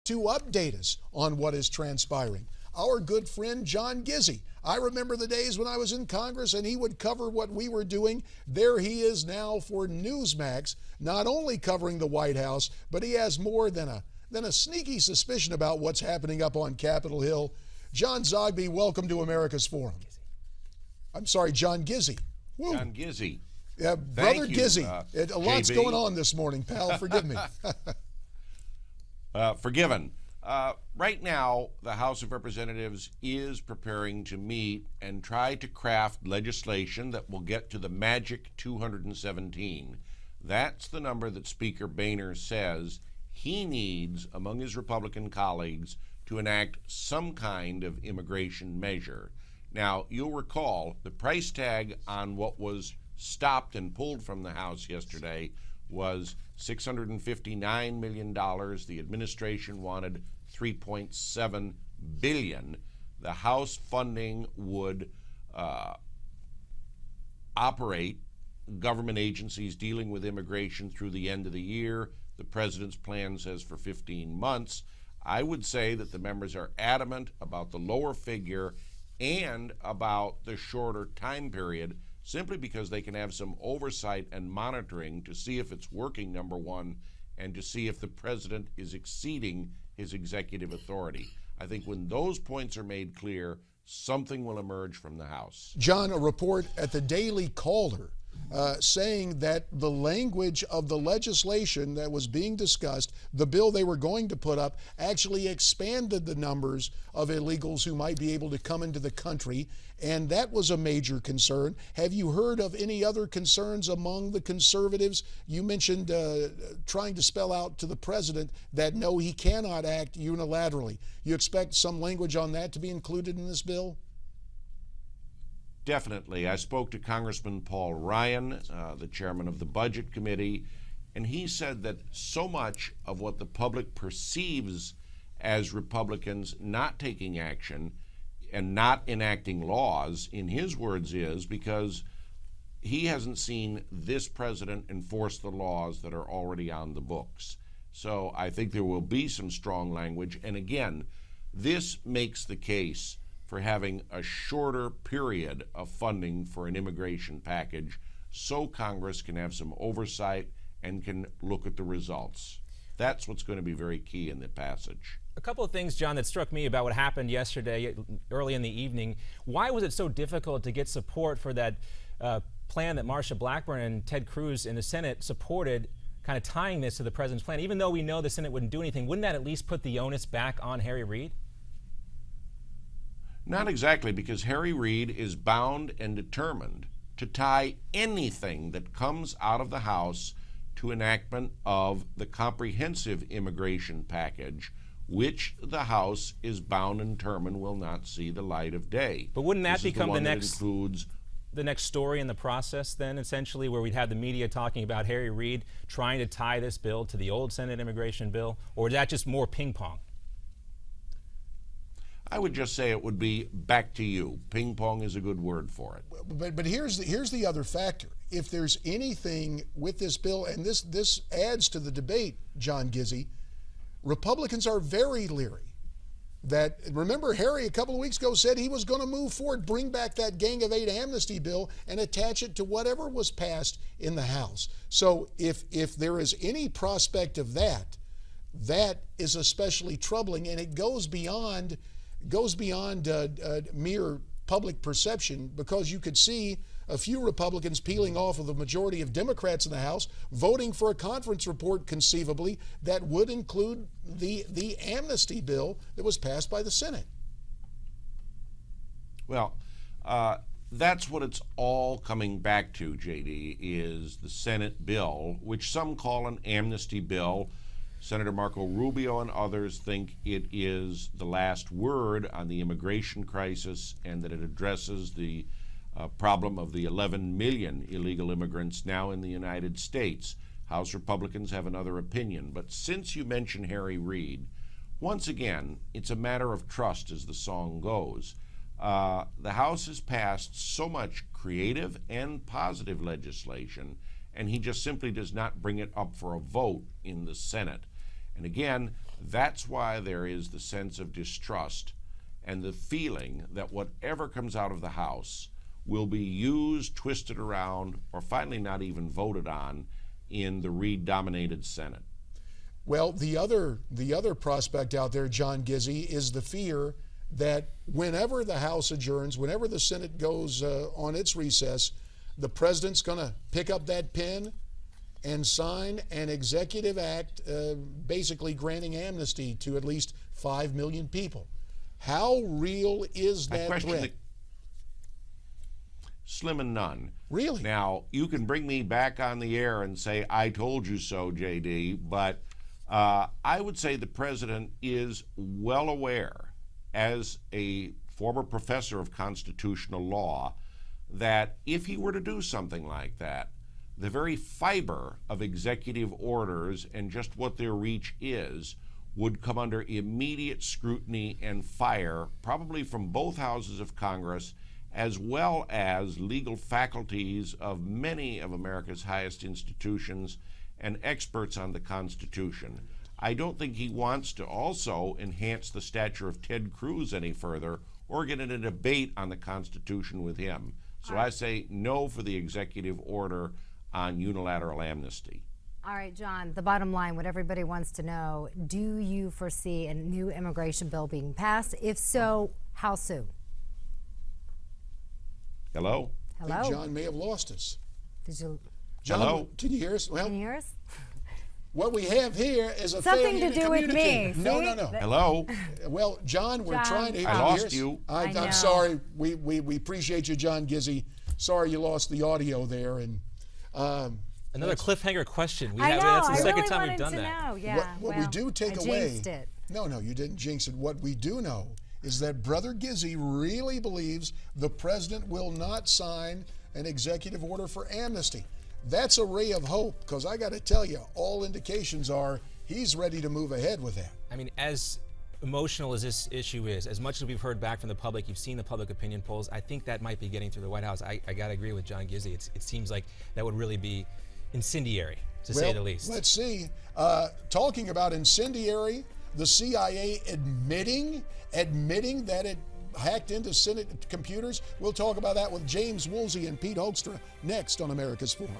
to update us on what is transpiring. Our good friend John Gizzi. I remember the days when I was in Congress and he would cover what we were doing. There he is now for Newsmax, not only covering the White House, but he has more than a sneaky suspicion about what's happening up on Capitol Hill. John Zogby, welcome to America's Forum. I'm sorry, John Gizzi. Woo. John Gizzi. Yeah, Brother Gizzi. A lot's going on this morning, pal. Forgive me. Forgiven. Right now, the House of Representatives is preparing to meet and try to craft legislation that will get to the magic 217. That's the number that Speaker Boehner says he needs among his Republican colleagues to enact some kind of immigration measure. Now, you'll recall the price tag on what was stopped and pulled from the House yesterday was $659 million. The administration wanted $3.7 billion. The House funding would operate government agencies dealing with immigration through the end of the year. The president's plan says for 15 months. I would say that the members are adamant about the lower figure and about the shorter time period, simply because they can have some oversight and monitoring to see if it's working, number one, and to see if the president is exceeding his executive authority. I think when those points are made clear, something will emerge from the House. John, a report at the Daily Caller saying that the language of the legislation that was being discussed, the bill they were going to put up, actually expanded the numbers of illegals who might be able to come into the country, and that was a major concern. Have you heard of any other concerns among the conservatives? You mentioned trying to spell out to the president that no, he cannot act unilaterally. You expect some language on that to be included in this bill? Definitely. I spoke to Congressman Paul Ryan, the chairman of the Budget Committee, and he said that so much of what the public perceives as Republicans not taking action and not enacting laws, in his words, is because he hasn't seen this president enforce the laws that are already on the books. So I think there will be some strong language. And again, this makes the case for having a shorter period of funding for an immigration package so Congress can have some oversight and can look at the results. That's what's going to be very key in the passage. A couple of things, John, that struck me about what happened yesterday early in the evening. Why was it so difficult to get support for that plan that Marsha Blackburn and Ted Cruz in the Senate supported, kind of tying this to the president's plan? Even though we know the Senate wouldn't do anything, wouldn't that at least put the onus back on Harry Reid? Not exactly, because Harry Reid is bound and determined to tie anything that comes out of the House to enactment of the comprehensive immigration package, which the House is bound and determined will not see the light of day. But wouldn't that become the next story in the process then, essentially, where we'd have the media talking about Harry Reid trying to tie this bill to the old Senate immigration bill? Or is that just more ping pong? I would just say it would be back to you. Ping pong is a good word for it. But here's the other factor. If there's anything with this bill, and this adds to the debate, John Gizzi, Republicans are very leery. Remember, Harry a couple of weeks ago said he was going to move forward, bring back that Gang of Eight amnesty bill and attach it to whatever was passed in the House. So if there is any prospect of that, that is especially troubling, and it goes beyond mere public perception, because you could see a few Republicans peeling off of the majority of Democrats in the House, voting for a conference report conceivably that would include the amnesty bill that was passed by the Senate. Well, that's what it's all coming back to, JD, is the Senate bill, which some call an amnesty bill. Senator Marco Rubio and others think it is the last word on the immigration crisis and that it addresses the problem of the 11 million illegal immigrants now in the United States. House Republicans have another opinion. But since you mentioned Harry Reid, once again, it's a matter of trust, as the song goes. The House has passed so much creative and positive legislation, and he just simply does not bring it up for a vote in the Senate. And again, That's why there is the sense of distrust and the feeling that whatever comes out of the House will be used, twisted around, or finally not even voted on in the Reid-dominated Senate. Well, the other prospect out there, John Gizzi, is the fear that whenever the House adjourns, whenever the Senate goes on its recess, the president's going to pick up that pen and sign an executive act basically granting amnesty to at least 5 million people. How real is that threat? Slim and none. Really? Now, you can bring me back on the air and say, I told you so, JD, but I would say the president is well aware, as a former professor of constitutional law, that if he were to do something like that, the very fiber of executive orders and just what their reach is would come under immediate scrutiny and fire, probably from both houses of Congress, as well as legal faculties of many of America's highest institutions and experts on the Constitution. I don't think he wants to also enhance the stature of Ted Cruz any further or get in a debate on the Constitution with him. So I say no for the executive order on unilateral amnesty. All right, John, the bottom line, what everybody wants to know, do you foresee a new immigration bill being passed? If so, how soon? Hello? Hello? I think John may have lost us. Did you? John, Hello? Can you hear us? Well, Can you hear us? what we have here is a Something failure to do with me. No, See? no, no. Hello? Well, John, we're John. trying to. I can lost hear us? you. I know. I'm sorry. We appreciate you, John Gizzi. Sorry you lost the audio there. And Another cliffhanger question. I know. That's the I second really time wanted we've done to that. know. Yeah. what we do take I away. jinxed it. No, you didn't jinx it. What we do know is that Brother Gizzi really believes the president will not sign an executive order for amnesty. That's a ray of hope, because I got to tell you, all indications are he's ready to move ahead with that. I mean, as emotional as this issue is, as much as we've heard back from the public, you've seen the public opinion polls, I think that might be getting through the White House. I got to agree with John Gizzi. It seems like that would really be incendiary, to say the least. Let's see. Talking about incendiary, the CIA admitting that it hacked into Senate computers. We'll talk about that with James Woolsey and Pete Hoekstra next on America's Forum.